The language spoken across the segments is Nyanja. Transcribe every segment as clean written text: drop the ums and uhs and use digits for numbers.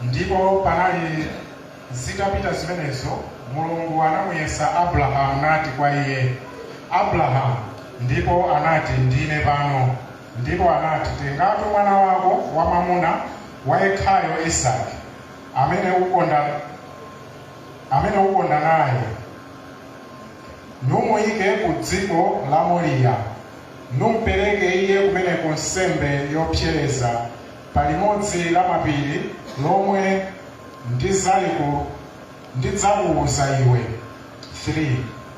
ndipo panali zitapita zimenezo Mulungu anamuyesa Abrahamu nati kwa iye, Abrahamu, ndipo anati, ndine pano. Ndipo anati, tengatu mwana wako wamwamuna wayekhayo Isaki, amene ukonda naye, numuyike ku dziko la Moriya, numpereke iye kumeneko nsembe yopsereza palimodzi la mapiri lomwe ndidzakuwuza iwe. 3.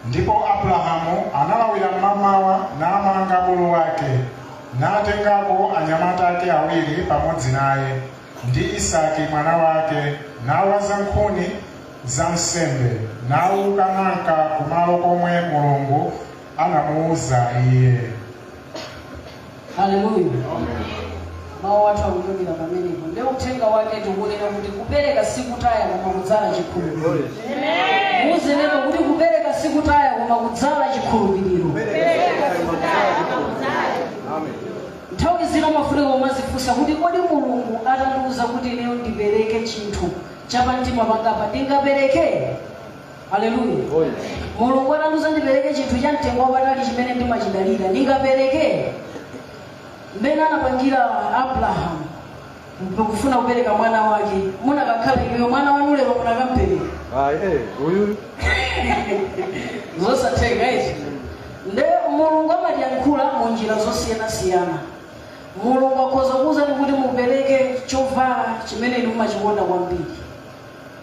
Ndipo Abrahamu analawira mmamawa namanga bulu wake, natengako anyamata ake awiri pamodzi naye ndi Isaki mwana wake, nawaza nkhuni za nsembe, nauka nanka kumalo komwe Mulungu anamuwuza iye. Haleluya. Mawu watu wakutumira pamenepo. Leo utenga wake tukunena kuti kupereka sikutaya koma kudzala chikhulupiriro. Muze lero kuti kupereka sikutaya koma kudzala chikhulupiriro. Amen. Nthawi zino mafuneka umazifunsa kuti kodi Mulungu atandiwuza kuti lero ndipereke chinthu chapamtima pangapa ndingapereke? Haleluya. Mulungu atandiwuza ndipereke chinthu cha mtengo wapatali chimene ndimachidalira ndingapereke? Mmene anapangira Abrahamu kufuna kupereka mwana wake, munakakhala iwe mwana wanu lero munakampereka. Uyu zosatheka izi. Nde Mulungu amatiyankhula mu njira zosiyana-siyana. Mulungu akhoza kuwuzani kuti mupereke chovala chimene inu mumachikonda kwambiri,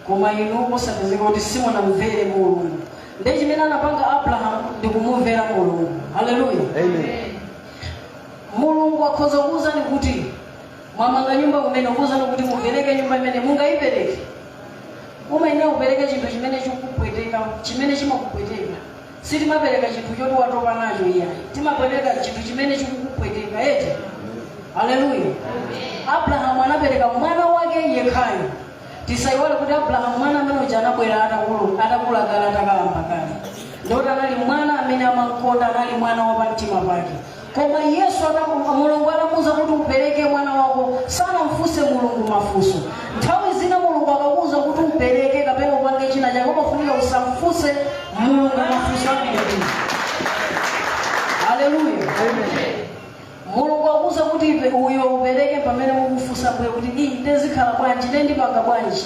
koma inu musapezeka kuti simunamvere Mulungu. Nde chimene anapanga Abrahamu ndi kumumvera Mulungu. Haleluya. Amen. Mulungu akhoza kuwuzani kuti mwamanga nyumba kumene, kuwuzani kuti mupereke nyumba imene mungayipereke. Umayenera kupereka chinthu chimene chikupweteka, chimene chimakupweteka. Sitimapereka chinthu choti watopa nacho iyayi. Timapereka chinthu chimene chikukupweteka eti. Haleluya. Abrahamu anapereka mwana wake yekhayo. Tisaiwale kuti Abrahamu mwana amene uja anabwera atakulakala atakalamba kale. Ndoti anali mwana amene amakonda, anali mwana wapamtima pake. Koma Yesu Mulungu anamuwuza kuti upereke mwana wako, sanamfunse Mulungu mafunso. Nthawi zina Mulungu akakuwuza kuti upereke kapena upange china chake, umafunika usamfunse Mulungu mafunso amenewo. Haleluya. Amen. Mulungu akuwuza kuti uyo upereke pamene mukufunsa bwe kuti ndezikhala bwanji, ndipanga bwanji.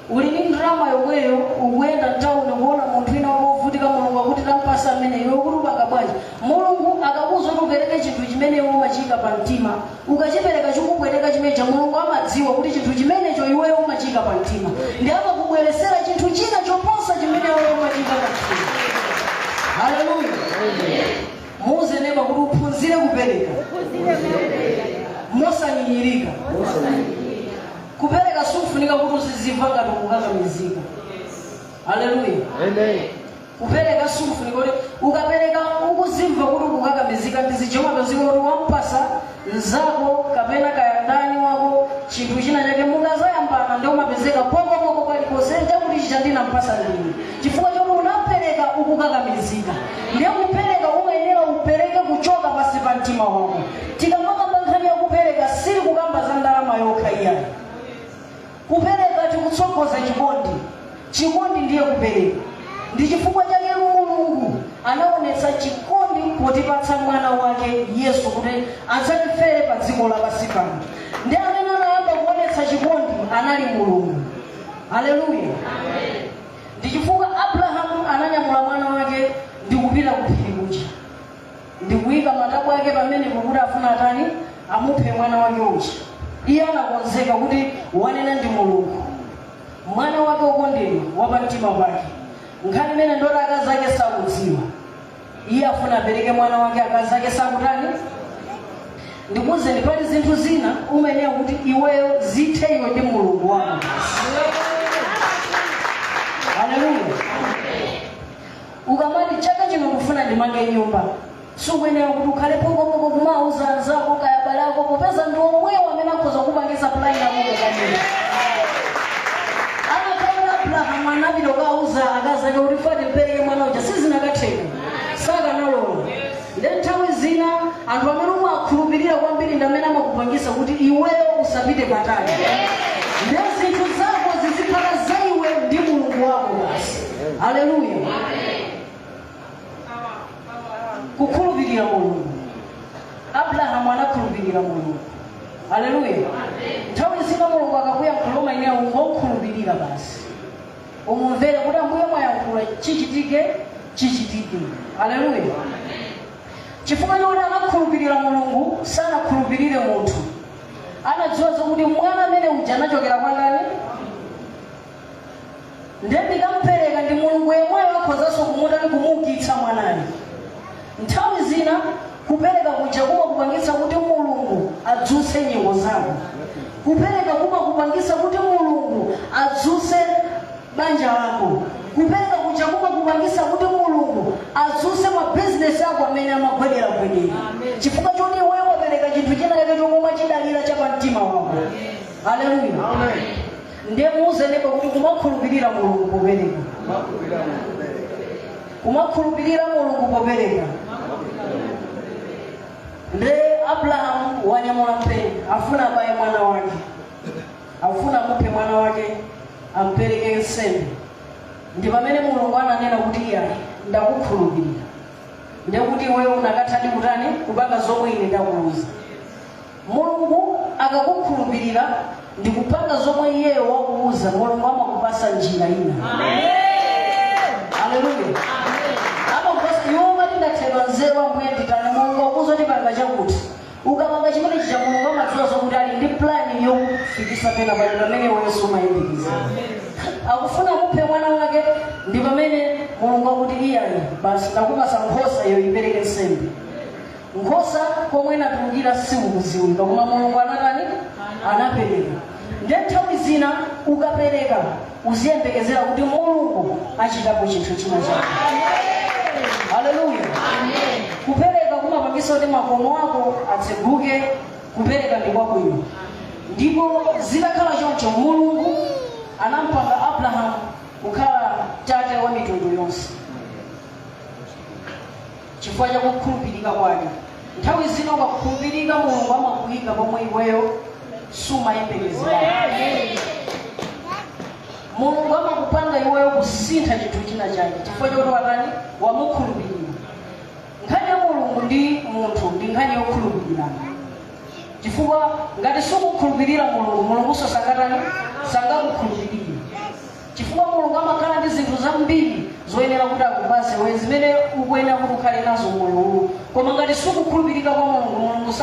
Uli ndi ndalama yomweyo ukuyenda mtawuni kuona munthu wina wovutika, Mulungu akuti tampasa amene iwe kuti upanga bwanji. Mulungu akakuwuza kuti upereke chinthu chimene iwe umachika pa mtima, ukachipereka chikupweteka chimenecho, Mulungu amadziwa kuti chinthu chimenecho iweyo umachika pa mtima, ndi amakubweresera chinthu china choposa chimene iweyo umachika pa mtima. Haleluya. Muze nema kuti uphunzire kupereka mosanyinyirika. Kupereka sufunika kuti uziziva ngati ukukakamizika. Haleluya. Amen. Kupereka sufunika kuti ukapereka ukuzimva kuti ukukakamizika, ndizichoma paziko kuti wampasa nzako kapena kayandani wako chinthu china chake, mukazayambana ndio umapezeka poko paliponse chakuti chichandinampasa ndini, chifukwa choti unapereka ukukakamizika. Ndiye kupereka umayenera upereke kuchoka pasi pa mtima wako. Tikamakamba nkhani ya kupereka sili kukamba za ndalama yokha iyayi. Kupereka tikutsogoza chikondi. Chikondi ndiye kupereka. Ndi chifukwa chake Mulungu anaonetsa chikondi potipatsa mwana wake Yesu kuti adzatifere pa dziko lapansi pano. Ndi amene anayamba kuonetsa chikondi anali Mulungu. Haleluya. Amen. Ndi chifukwa Abrahamu ananyamula mwana wake ndi kupita ku phiri kuja, ndi kuyika matabwa ake pamene kuti afuna atani amuphe mwana wake uja. Iye anakonzeka kuti wanena ndi Mulungu. Mwana wake ukondedwa wapamtima pake, nkhani imene ndoti akazi ake sakudziwa, iye afuna apereke mwana wake, akazi ake sakutani. Ndikuze ndipati zinthu zina umayenera kuti iweyo zithe iwe ndi Mulungu wako. Haleluya. Ukamati chaka chino kufuna ndimange nyumba, sukuyenera kuti ukhale pokopoko kumauza anzako kaya balako, popeza ndi omwewo amene akhoza kupangiza plan yako kamene. Abrahamu anapita kukauza akazi ake kuti fati mpereke mwana uja, sizinakatheka, sakanalola. Ndi nthawi zina anthu amene umakhulupirira kwambiri ndi amene amakupangisa kuti iweyo usapite patali. Haleluya. Kukhulupirira Mulungu. Abrahamu anakhulupirira Mulungu. Haleluya. Nthawi zina Mulungu akakuyankhula maina ungokhulupirira basi. Umumvere kuti Ambuye mwayankhula chichitike. Haleluya. Chifukwa choti anakhulupirira Mulungu sanakhulupirire munthu. Anadziwa kuti mwana amene uja anachokera kwa ndani? Ndikamupereka ndi Mulungu yemweyo akhozanso kumuukitsa mwanayo. Nthawi zina kupereka kuja kumakupangitsa kuti Mulungu adzutse nyengo zako. Kupereka kumakupangitsa kuti Mulungu adzutse banja lako. Kupereka kuja kumakupangitsa kuti Mulungu adzutse mabizinesi ako amene amagwedera. Chifukwa choti iweyo wapereka chinthu chinaleke chomwe mwachidalira cha pamtima wako. Haleluya. Ndiye muuze ndipo kuti kumakhulupirira Mulungu kupereka. Kumakhulupirira Mulungu kupereka. Ndiye Abrahamu wanyamula mpeni, afuna abaye mwana wake. Afuna mupe mwana wake ampereke nsembe. Ndi pamene Mulungu ananena kuti iye ndakukhulupirira. Ndiye kuti wewe unakatadi kutani kupanga zomwe ine ndakuuza. Mulungu akakukhulupirira ndi kupanga zomwe iye wakuuza, Mulungu amakupasa njira ina. Amen. Haleluya. Amakupasa yoma tindathedwa nzeru Ambuye nditani Mulungu akuuza kuti panga chakuti. Ukapanga chimene cha Mulungu amadziwa zokuti ali ndi plan yokufikisa pena pamene wewe sumayembekeza. Akufuna mupe mwana wake ndi pamene Mulungu akuti iye basi ndakupasa nkhosa iyo ipereke nsembe. Nkhosa komwe inatulukira sikukuziwika koma Mulungu anatani? Anapereka. Ndiye nthawi zina ukapereka uziyembekezera kuti Mulungu achitapo chinthu china chake. Haleluya. Kupereka kumapangitsa kuti makomo ako atseguke. Kupereka ndi kwabwino. Ndipo zitakhala choncho Mulungu anampanga Abrahamu kukhala tate wa mitundu yonse. Chifukwa cha kukhulupirika kwake. Nthawi zina ukakhulupirika Mulungu amakuyika pomwe iweyo sumayembekezera. Mulungu amakupanga iweyo kusintha chinthu china chake chifukwa choti watani wamukhulupirira. Nkhani ya Mulungu ndi munthu ndi nkhani yokhulupirirana. Chifukwa ngati sukukhulupirira Mulungu, Mulungu sangakukhulupirire. Chifukwa Mulungu amakhala ndi zinthu zambiri zoyenera kuti akupase wewe zimene ukuyenera kuti ukhale nazo moyo uwu. Koma ngati sukukhulupirika kwa Mulungu, Mulungu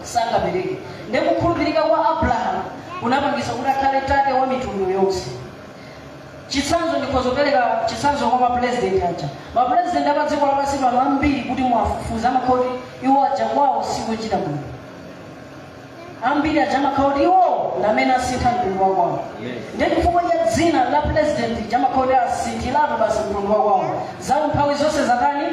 sangapereke. Ndiye kukhulupirika kwa Abrahamu kunapangitsa kuti akhale tate wa mitundu yonse. Chitsanzo ndikozopereka chitsanzo kwa president aja. President apadziko lapansi pano ambiri kuti mwafufuza amakhoti iwo aja kwawo sikuchita bwino. Ambiri aja amakhoti iwo ndamene asintha mtundu wa kwawo. Ndiye chifukwa cha dzina la president jamakhoti asinthirapo basi mtundu wa kwawo. Zawo nthawi zonse zatani?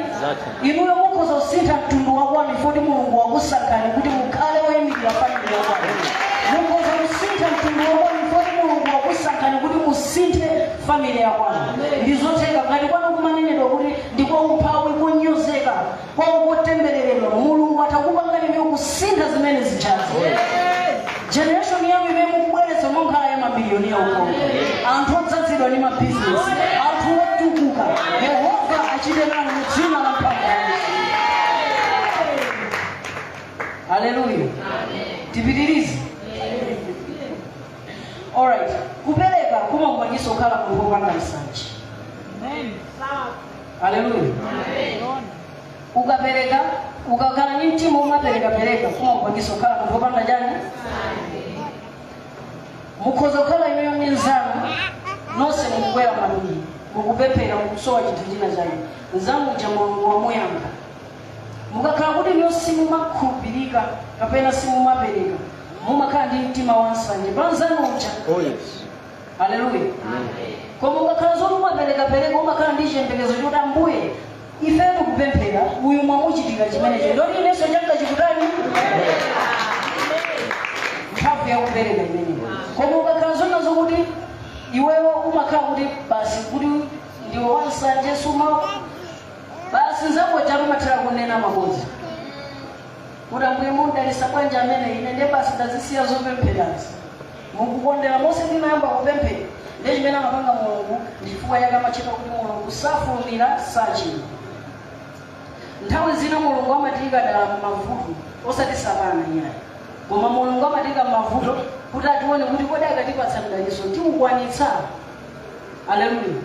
Inuyo mukhoza kusintha mtundu wa kwanu chifukwa Mulungu wakusankhani kuti mukhale woyimikira family ya kwanu. Mukhoza kusintha mtundu wa kwanu chifukwa Mulungu wakusankhani kuti musinthe family ya kwanu. Ndizotheka ngati kwanu kumanenedwa kuti ndikwa umphawi kunyozeka kwa kutembereredwa, Mulungu atakupangani ndiyo kusintha zimene zichazo. Generation yangu imene mukubweretsa monkhala ya mabiliyoni ya uko. Anthu odzazidwa ndi mabizinesi, anthu otukuka. Yehova achite nanu m'dzina la mphamvu. Haleluya. Tipitirize. Alright. Kupereka kumapangitsa kukhala munthu wopanda nsanje. Amen. Haleluya. Ukapereka, ukakhala ndi mtima umapereka kumapangitsa kukhala munthu wopanda njani? Mukhoza kukhala imeyo minzanu nonse mukubwera malungi mukupemphera mukusowa chinthu china chake nzamuja Mulungu wamuyankha. Mukakhala kuti niyo simumakhulupirika kapena simumapereka mumakhala ndi mtima wansanje panzanu uja. Haleluya. Koma mukakhala zoti mumapereka umakhala ndi chiyembekezo choti Ambuye ife tikupemphera uyu mwamuchitira chimenecho ndoti inenso changa chikutani mphamvu ya kupereka imeneyo. Koma ukakhala zona zokuti iwewo umakhala kuti basi kuti ndiwe wansanje suma basi nzakoja umathera kunena mabodza kuti Ambuye mundalisa bwanja amene ine ndiye basi ndazisiya zopempherazi mukukondera monse ndinayamba kupemphera Ndiye chimene amapanga Mulungu chifukwa yake amachita kuti Mulungu safulumira sachimwa. Nthawi zina Mulungu amatika dala mavuto osati sapana nyayi. Koma Mulungu amatika mavuto kuti atione kuti kodi akatipatsa mdaliso tiukwanitsa. Haleluya.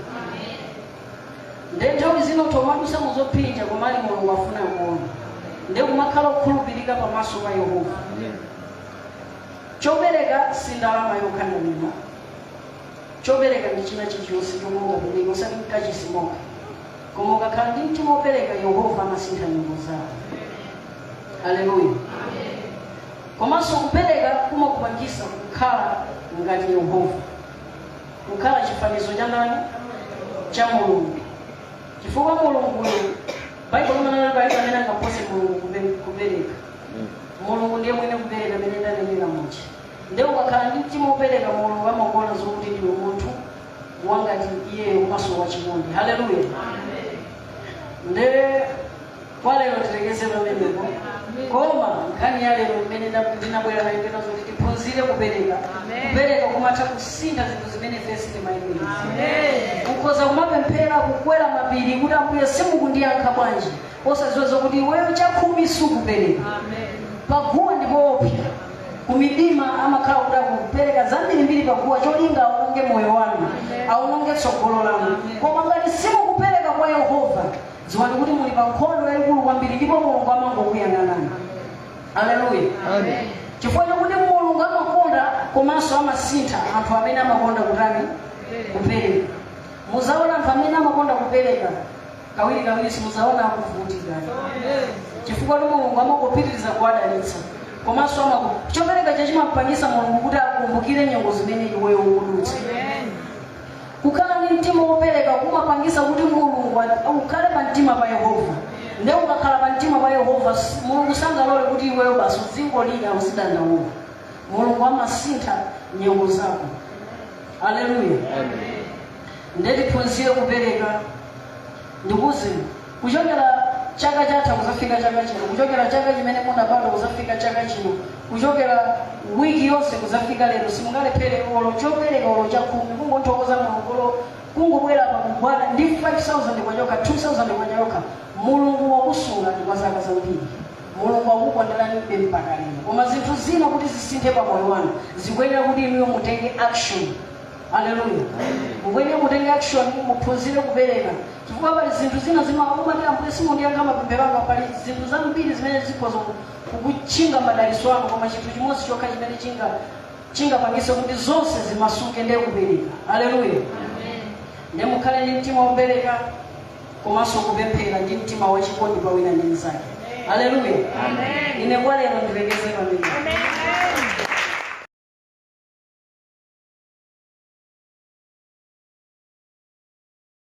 Ndiye nthawi zina tomadusa muzopinja koma ali Mulungu afuna kuona. Ndiye kumakhala kukhulupirika pamaso pa Yehova. Chobereka si ndalama yokhanira. Chobereka ndi china chilichonse chomwe ungapereka osati mkachisimoka. Koma ukakhala ndi mtima wopereka Yehova amasintha nyengo zako. Haleluya. Komanso kupereka kumakupangisa kukhala ngati Yehova. Kukhala chifanizo cha ndani? Cha Mulungu. Chifukwa Mulungu Bible maneno pale amene angapose Mulungu kupereka. Mulungu ndiye mwene kupereka amene ndanenera muchi. Ndiye ukakhala ndi mtima wopereka Mulungu amakuona zokuti ndiwe munthu wangati iye umaso wa chikondi. Haleluya. Ndiye kwa lero tilegeze pamenepo. Koma nkhani ya lero imene ndinabwera nayo pena zoti tiphunzire kupereka. Kupereka kumatha kusintha zinthu zimene fesi timayipeza. Ukhoza kumapemphera kukwera mapiri kuti Ambuye simukundiyankha bwanji. Osadziwa zokuti iweyo chakhumi sukupereka. Paguwa ndipo opsa. Kumidima amakhala kuti akupereka zambirimbiri paguwa cholinga aononge moyo wanu. Aononge tsogolo lanu. Koma ngati simukupereka kwa Yehova, dziwani kuti muli pa nkhondo yayikulu kwambiri ndipo Mulungu amangokuyang'anani. Haleluya. Amen. Chifukwa chokuti Mulungu amakonda komanso amasintha anthu amene amakonda kutani kupereka. Muzaona anthu amene amakonda kupereka kawiri simuzaona akuvutika. Chifukwa Mulungu amakupitiriza kuwadalitsa. Komanso chopereka chachimapangisa Mulungu kuti akumbukire nyengo zimene iweyo ukudutsa. Kukhala ndi mtima wopereka kumapangisa kuti Mulungu ukhale pa mtima pa Yehova. Ndiye ukakhala pa mtima pa Yehova Mulungu sangalole kuti iweyo basi uzingolira usidandaula. Mulungu amasintha nyengo zako. Haleluya. Amen. Ndiye tiphunzire kupereka. Ndikuze kuchokera chaka chatha kuzafika chaka chino, kuchokera chaka chimene munabadwa kuzafika chaka chino, kuchokera wiki yonse kuzafika lero simungalephere olo chopereka olo chakhumi kungonthokoza Mulungu kungobwera pa kubwala ndi 5,000 kwachoka 2,000 kwachoka. Mulungu wakusunga ndi kwa zaka zambiri. Mulungu wakukondalani mpaka lero. Koma zinthu zina kuti zisinthe pa moyo wanu zikwenera kuti inuyo mutenge action. Haleluya. Mukwenera mutenge action muphunzire kupereka. Chifukwa pali zinthu zina zimakumati Ambuye simundiyankha mapemphero anga, pali zinthu zambiri zimene zikhoza kukuchinga madaliso ako, koma chinthu chimodzi chokha chimene chingapangise kuti zonse zimasuke ndiye kupereka. Haleluya. Ndiye mukhale ndi mtima wopereka komanso kupemphera ndi mtima wachikondi pa wina ndi mnzake. Haleluya. Ine kwa lero ndilegeze pamene.